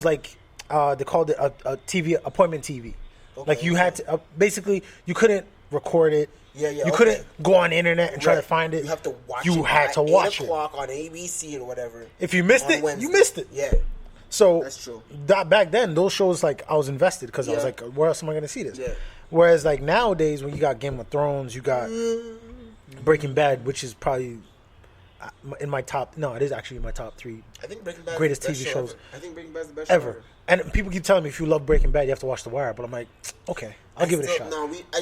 like they called it a TV appointment TV. Okay, Like you had to basically you couldn't record it. Yeah, You couldn't go on the internet and try to Right. find it. You have to watch You it had at to watch 8 it. o'clock on ABC or whatever. If you missed on it, Wednesday. you missed it. Yeah. So That's true. back then, those shows like I was invested because I was Yeah. like, where else am I going to see this? Yeah. Whereas like nowadays, when you got Game of Thrones, you got Breaking Bad, which is probably in my top. No, it is actually in my top 3 I think Breaking Bad greatest is the best TV show shows ever. I think Breaking Bad is the best show ever. And people keep telling me if you love Breaking Bad, you have to watch The Wire. But I'm like, okay, I'll give it a shot.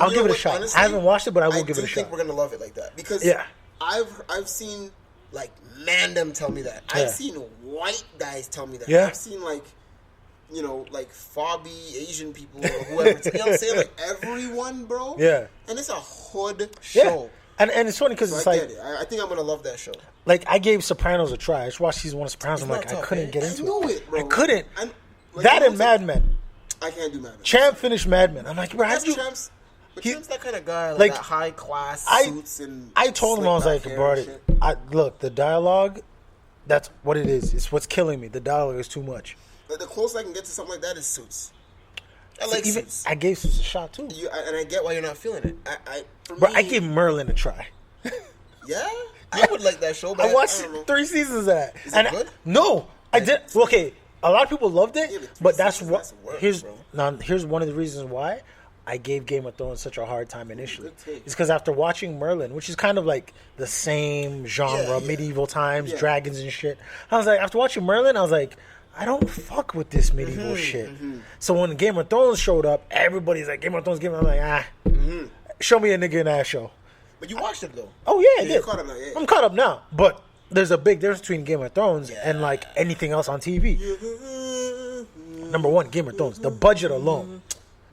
I'll give it a shot. Honestly, I haven't watched it, but I will give it a I shot. think we're gonna love it like that because Yeah. I've seen like Mandem tell me that. Yeah. I've seen white guys tell me that. Yeah. I've seen like like Fabi Asian people or whoever. You know what I'm saying? Like everyone, bro. Yeah. And it's a hood Yeah. show. And it's funny because So it's I like get it. I think I'm gonna love that show. like I gave Sopranos a try. I just watched season 1 of Sopranos. I'm It's like, not I tough, couldn't man. get I into knew it. it, bro. I couldn't. Like, That you and know, Mad Men. I can't do Mad Men. Champ finished Mad Men. I'm like, bro, That's how'd you? Champ's. But he- Champ's that kind of guy, like like, that high class I- suits and. I told him I was slick like, back bro, hair and shit. look, the dialogue, that's what it is. It's what's killing me. The dialogue is too much. Like, the closest I can get to something like that is Suits. I like Even Suits. I gave Suits a shot too. And I get why you're not feeling it. For Bro, me, I gave Merlin a try. Yeah, I would like that show. But I watched don't know. 3 seasons of that. Is it good? No, I did. Okay, a lot of people loved it, Yeah, but but 3 that's seasons, what. that's work, Here's bro. here's one of the reasons why I gave Game of Thrones such a hard time initially. Good take. It's because after watching Merlin, which is kind of like the same genre, Yeah, yeah. medieval times, Yeah. dragons and shit. I was like, after watching Merlin, I was like, I don't fuck with this medieval shit. So when Game of Thrones showed up, everybody's like, Game of Thrones, I'm like, show me a nigga in that show. But you watched it though. Oh yeah, I You're did. caught up now, yeah. I'm caught up now, but there's a big difference between Game of Thrones Yeah. and like anything else on TV. Number one, Game of Thrones. The budget alone,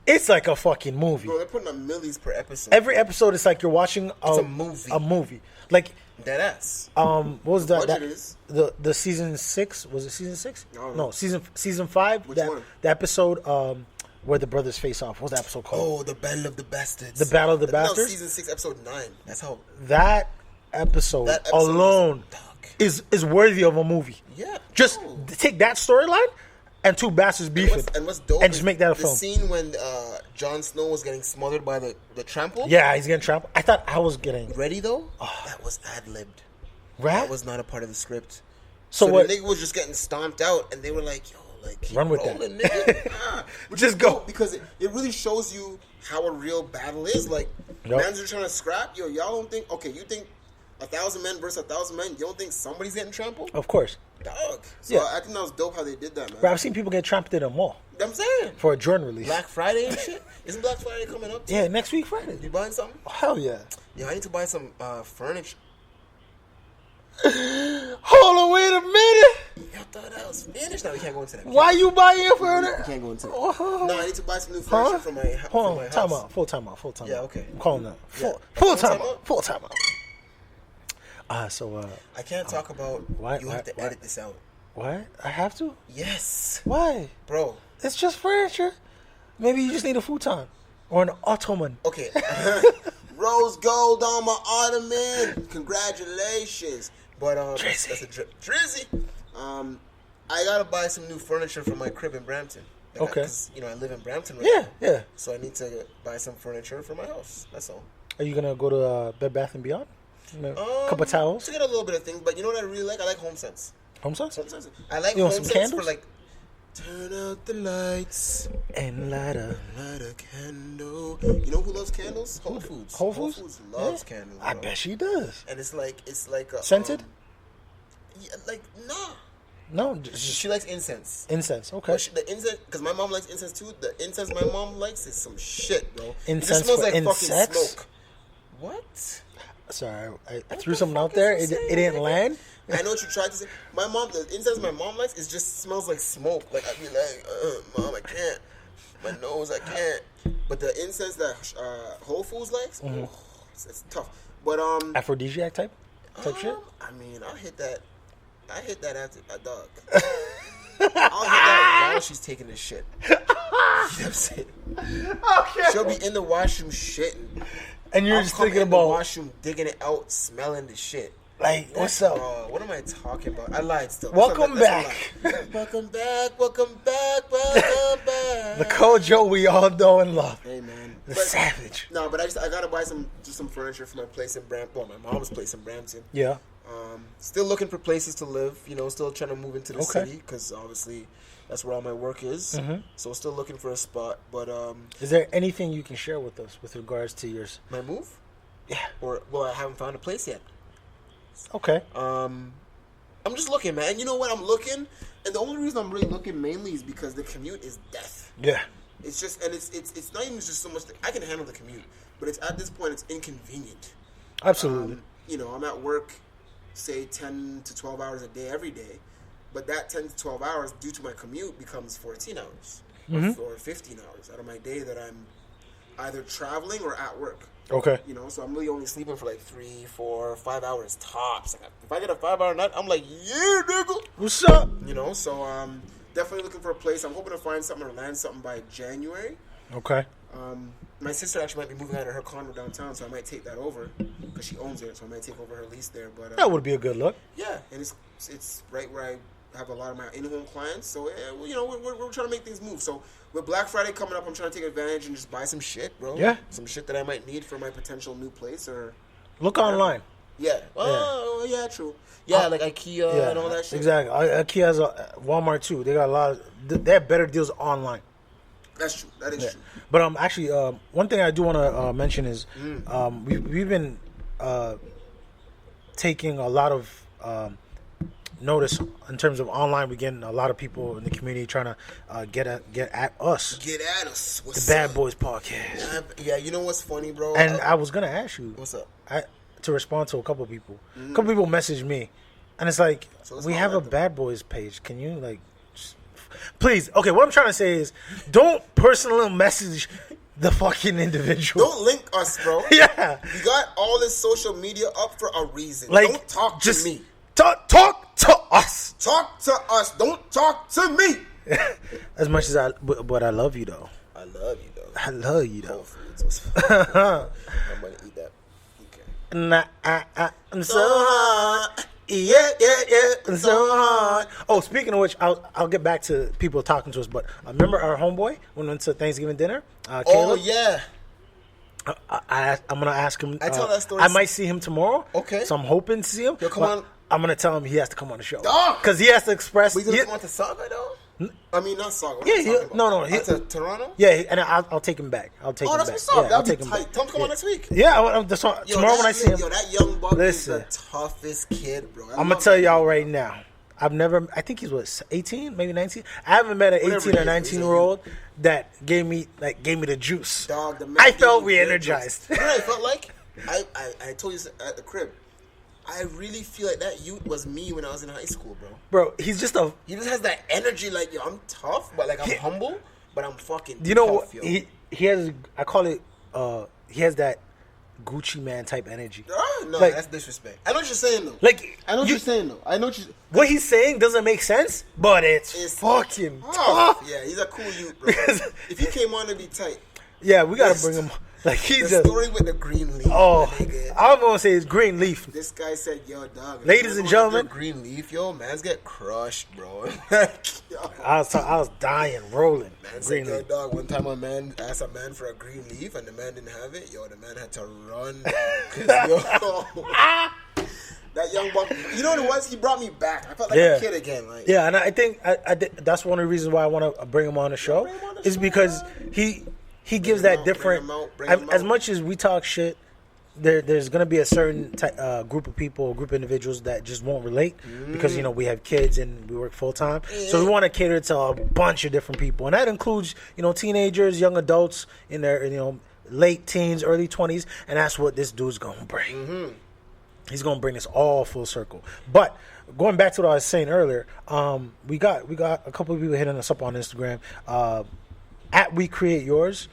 it's like a fucking movie. Bro, they're putting up millies per episode. Every episode is like you're watching It's a movie. A movie. Like Dead ass. what was that? budget that is? the season 6? Was it season 6? I don't No, know. season 5. Which that one? the episode where the brothers face off. What's that episode called? Oh, the Battle of the Bastards. The Battle of the No, Bastards? season 6, episode 9. That's how. That episode, That episode alone was dark. is worthy of a movie. Yeah. Just bro. take that storyline and 2 bastards beefing, And what's dope and is just make that a the film. scene when Jon Snow was getting smothered by the trample. Yeah, he's getting trampled. I thought I was getting Ready though? That was ad-libbed. right. That was not a part of the script. So So what- the nigga was just getting stomped out, and they were like, "Yo, like keep Run with that. rolling, nigga." Which Just is go. dope because it really shows you how a real battle is. Like, Yup. mans are trying to scrap. Yo, y'all don't think? Okay, you think 1,000 men versus 1,000 men? You don't think somebody's getting trampled? Of course, Dog. So Yeah. I think that was dope how they did that, man. bro. I've seen people get trampled in a mall I'm saying for a Jordan release. Black Friday and shit. Isn't Black Friday coming up? Yeah, next week Friday. You buying something? Hell yeah. Yeah, I need to buy some furniture. Hold on, wait a minute. Y'all thought I was finished. Now we can't go into that. Why you buying We furniture? can't go into that. Oh. No, I need to buy some new furniture Huh? for my Hold for my on, time house. out. Full time out. Full time Yeah, out. okay. I'm calling that. Yeah. Full time out. Full time out. So I can't talk about. why- You have to why- edit this out. what? I have to? Yes, Why? bro. It's just furniture. Maybe you just need a futon or an ottoman. Okay. Rose gold on my ottoman. Congratulations. But Drizzy. that's a Drizzy. I gotta buy some new furniture for my crib in Brampton. Like, Okay. 'cause, I live in Brampton right Yeah, now. yeah. So I need to buy some furniture for my house. That's all. Are you gonna go to Bed Bath and Beyond? A couple towels. To get a little bit of things, but you know what I really like? I like HomeSense. Home sauce? HomeSense. I like You want some HomeSense for candles? like. Turn out the lights. And lighter. Light a candle. You know who loves candles? Whole Foods. Whole Foods? loves Yeah. candles. I bro. bet she does. And it's like a Scented? Yeah, like nah. No, just She likes incense. incense. Okay. But the incense, because my mom likes incense too. The incense my mom likes is some shit, bro. It Incense just smells for like fucking insects? smoke. What? Sorry, I threw the something fuck out there. is It you didn't saying? land. I know what you tried to say. The incense my mom likes, it just smells like smoke. Like I'd be like, Mom, I can't. My nose, I can't. But the incense that Whole Foods likes, it's tough. But Aphrodisiac type shit. I mean, I'll hit that after a dog. I'll hit that while she's taking this shit. You know what I'm saying? Okay. She'll be in the washroom shitting. And you're I'll just come thinking in the about washroom, digging it out, smelling the shit. Like, what's up? What am I talking about? I lied still. Welcome back. Welcome back. Welcome back. Welcome back. The Kojo we all know and love. Hey, man. The savage. No, but I gotta buy some furniture for my place in Brampton. Well, my mom's place in Brampton. Yeah. Still looking for places to live. You know, still trying to move into the Okay. city because obviously that's where all my work is. Mm-hmm. So still looking for a spot. But Is there anything you can share with us with regards to yours? my move? Yeah. I haven't found a place yet. Okay. I'm just looking, man. You know what? I'm looking, and the only reason I'm really looking mainly is because the commute is death. Yeah. It's just, and it's not even just so much. I can handle the commute, but it's at this point it's inconvenient. Absolutely. You know, I'm at work, say 10 to 12 hours a day every day, but that 10 to 12 hours due to my commute becomes 14 hours or 15 hours out of my day that I'm either traveling or at work. Okay. You know, so I'm really only sleeping for like 3, 4, 5 hours tops. Like, if I get a 5-hour night, I'm like, yeah, nigga. What's up? You know, so definitely looking for a place. I'm hoping to find something or land something by January. Okay. My sister actually might be moving out of her condo downtown, so I might take that over because she owns it. So I might take over her lease there. But That would be a good look. yeah, and it's right where I have a lot of my in-home clients. So yeah, well, you know, we're trying to make things move. So with Black Friday coming up, I'm trying to take advantage and just buy some shit, bro. Yeah. Some shit that I might need for my potential new place or. Look online. Yeah. Oh, yeah, true. Yeah, like IKEA and all that shit. Exactly. IKEA has Walmart too. They got a lot of. They have better deals online. That's true. That is true. But actually, one thing I do want to mention is we've been taking a lot of notice in terms of online. We're getting a lot of people in the community trying to get at us. Get at us. What's The Bad up? Boys Podcast. Yeah, you know what's funny, bro? And I was gonna ask you. What's up? To respond to a couple people. A couple people messaged me, and it's like So let's we not have a let them- Bad Boys page. Can you please? Okay, what I'm trying to say is, don't personally message the fucking individual. Don't link us, bro. Yeah, You got all this social media up for a reason. like Don't talk just to me. Talk to us. Talk to us. Don't talk to me. As much as but I love you though. I love you, though. I love you though. Whole Foods. I'm gonna eat that. Okay. Nah, I'm so hot. Yeah. I'm so hot. Oh, speaking of which, I'll get back to people talking to us. But remember our homeboy when we went to Thanksgiving dinner? Oh Caleb? yeah. I'm gonna ask him. I tell that story. I might see him tomorrow. Okay. So I'm hoping to see him. Yo, come but on. I'm gonna tell him he has to come on the show Dog! because he has to express. We gonna come on to Saga though? I mean, not Saga. What Yeah, are you talking no, about? no, he- To Toronto? Yeah, and I'll take him back. I'll take Oh, him that's back. what's up. Yeah, I'll That'd take be him tight. back. Tell him to come on next week. Yeah, tomorrow when I see him. Yo, that young buck Listen. is the toughest kid, bro. I'm gonna tell y'all right now. I think he's 18, maybe 19. I haven't met an Whatever 18 he or is, 19-year-old that gave me the juice. Dog, the man I felt gave me re-energized. good juice. You know what I felt like? I told you at the crib. I really feel like that youth was me when I was in high school, bro. Bro, he's just a. He just has that energy, like, yo, I'm tough, but like I'm humble, but I'm fucking You know tough, what? yo. He has. I call it. He has that Gucci man type energy. No, like- that's disrespect. I know what you're saying though. Like I know what you're saying though. I know what you're. what he's saying doesn't make sense, but it's fucking tough. Yeah, he's a cool youth, bro. If he came on to be tight, Yeah, we gotta Yes. bring him. Like the he's just. story with the green leaf. Oh, my nigga. I'm gonna say it's green leaf. This guy said, "Yo, dog." if Ladies you and go under gentlemen. green leaf, yo, man's get crushed, bro. Yo. I was dying, rolling. Man said, Green yo, leaf. dog, one time a man asked a man for a green leaf and the man didn't have it. Yo, the man had to run. 'Cause, yo, that young buck, you know what it was? He brought me back. I felt like Yeah. a kid again. Like, Yeah, and I think that's one of the reasons why I want to bring him on the show. bring him on the Is show, because he gives him that out, different. bring him As out. much as we talk shit, there's gonna be a certain group of people, group of individuals that just won't relate because we have kids and we work full time. So we want to cater to a bunch of different people, and that includes teenagers, young adults in their late teens, early 20s, and that's what this dude's gonna bring. He's gonna bring us all full circle. But going back to what I was saying earlier, we got a couple of people hitting us up on Instagram. At We Create Yours,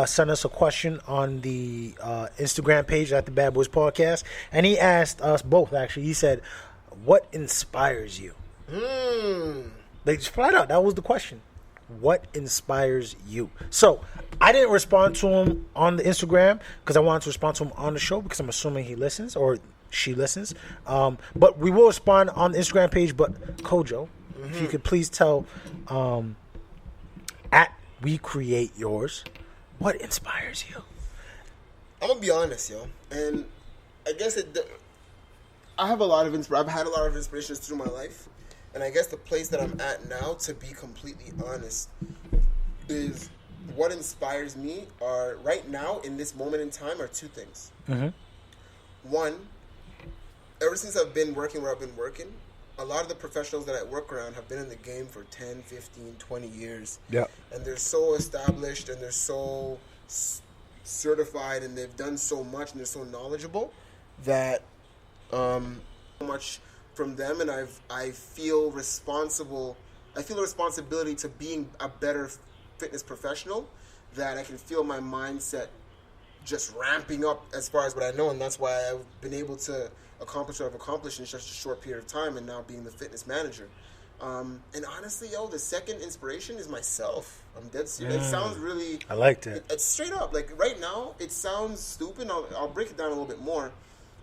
sent us a question on the Instagram page at the Bad Boys Podcast, and he asked us both. Actually, he said, "What inspires you?" They just flat out. That was the question. What inspires you? So I didn't respond to him on the Instagram because I wanted to respond to him on the show because I'm assuming he listens, or she listens. But we will respond on the Instagram page. But Kojo, if you could please tell at We Create Yours, what inspires you? I'm gonna be honest, yo, and I guess I have a lot of I've had a lot of inspirations through my life, and I guess the place that I'm at now, to be completely honest, is what inspires me are right now in this moment in time are two things. One, ever since I've been working where I've been working, a lot of the professionals that I work around have been in the game for 10, 15, 20 years. Yeah. And they're so established and they're so certified and they've done so much and they're so knowledgeable that so much from them, and I feel responsible. I feel a responsibility to being a better fitness professional, that I can feel my mindset just ramping up as far as what I know, and that's why I've been able to accomplish what I've accomplished in such a short period of time, and now being the fitness manager. And honestly, yo, the second inspiration is myself. I'm dead serious. It sounds really... I liked it. It's straight up. Like, right now, it sounds stupid. I'll break it down a little bit more.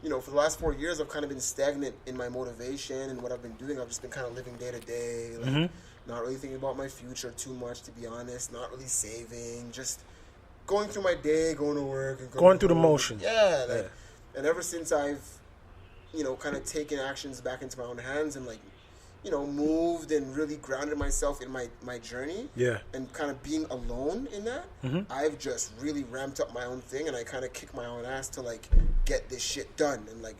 You know, for the last 4 years, I've kind of been stagnant in my motivation and what I've been doing. I've just been kind of living day to day, like, not really thinking about my future too much, to be honest. Not really saving. Just going through my day, going to work. And going through the motion. Yeah. Like, and ever since I've, you know, kind of taken actions back into my own hands and, like, you know, moved and really grounded myself in my journey. Yeah. And kind of being alone in that, I've just really ramped up my own thing, and I kind of kick my own ass to, like, get this shit done. And, like,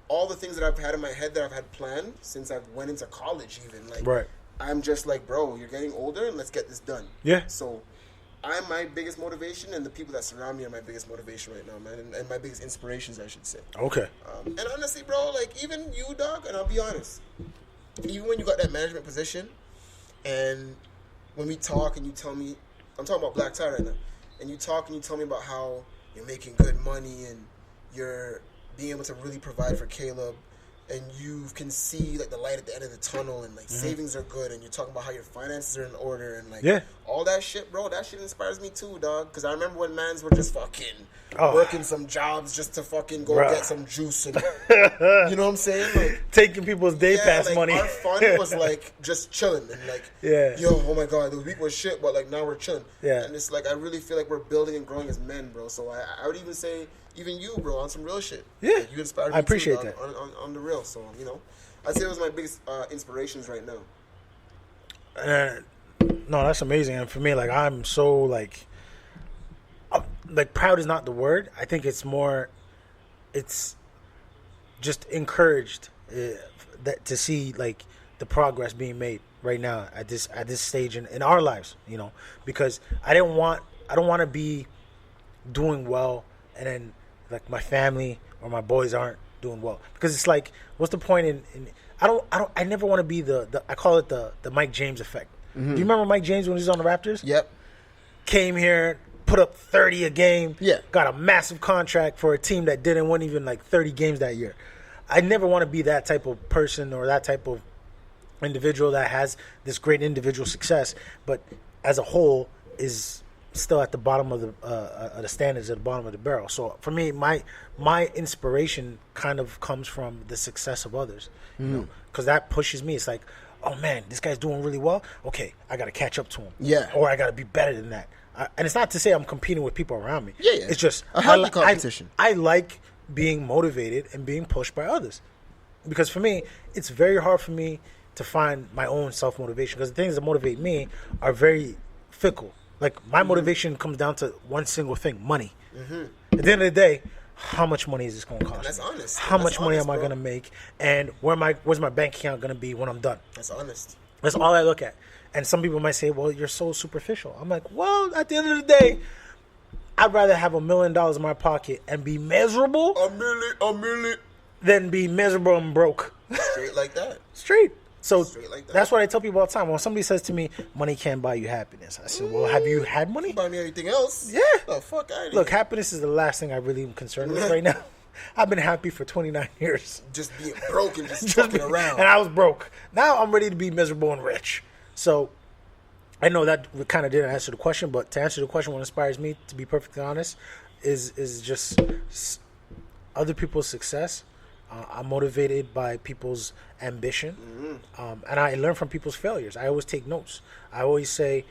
all the things that I've had in my head that I've had planned since I've went into college even, like, I'm just like, bro, you're getting older and let's get this done. Yeah. So I'm my biggest motivation, and the people that surround me are my biggest motivation right now, man, and my biggest inspirations, I should say. Okay. And honestly, bro, like, even you, dog, and I'll be honest, even when you got that management position, and when we talk and you tell me, I'm talking about Black Tie right now, and you talk and you tell me about how you're making good money and you're being able to really provide for Caleb, and you can see, like, the light at the end of the tunnel, and, like, savings are good, and you're talking about how your finances are in order, and, like, all that shit, bro, that shit inspires me too, dog, because I remember when mans were just fucking working some jobs just to fucking go get some juice, and, you know what I'm saying? Like, taking people's day pass like, money. Our fun was, like, just chilling, and, like, yo, oh my God, the week was shit, but, like, now we're chilling. Yeah. And it's, like, I really feel like we're building and growing as men, bro, so I would even say, even you, bro, on some real shit. Yeah. Like, you inspired me. I appreciate too, that. On the real. So, you know, I'd say it was my biggest inspirations right now. No, that's amazing. And for me, like, I'm so, like, proud is not the word. I think it's more, it's just encouraged that to see, like, the progress being made right now at this stage in our lives, you know, because I don't want to be doing well and then, like, my family or my boys aren't doing well, because it's like, what's the point in I never want to be the I call it the Mike James effect. Do you remember Mike James when he was on the Raptors? Yep. Came here, put up 30 a game. Yeah. Got a massive contract for a team that didn't win even, like, 30 games that year. I never want to be that type of person or that type of individual that has this great individual success, but as a whole is still at the bottom of the standards, at the bottom of the barrel. So for me, my inspiration kind of comes from the success of others, you know, because that pushes me. It's like, oh man, this guy's doing really well. Okay, I got to catch up to him. Yeah. Or I got to be better than that. And it's not to say I'm competing with people around me. Yeah. It's just a healthy competition. I like being motivated and being pushed by others, because for me, it's very hard for me to find my own self-motivation, because the things that motivate me are very fickle. Like, my motivation comes down to one single thing: money. At the end of the day, how much money is this going to cost? That's honest. How much money am I going to make? And where's my bank account going to be when I'm done? That's honest. That's all I look at. And some people might say, well, you're so superficial. I'm like, well, at the end of the day, I'd rather have $1 million in my pocket and be miserable a million than be miserable and broke. Straight like that. Straight. So like that. That's what I tell people all the time. When somebody says to me, money can't buy you happiness, I said, well, have you had money? Buy me anything else? Yeah. Oh, fuck out of here. Look, happiness is the last thing I really am concerned with right now. I've been happy for 29 years. Just being broke and just fucking around. And I was broke. Now I'm ready to be miserable and rich. So I know that kind of didn't answer the question, but to answer the question, what inspires me, to be perfectly honest, is just other people's success. I'm motivated by people's ambition, and I learn from people's failures. I always take notes. I always say,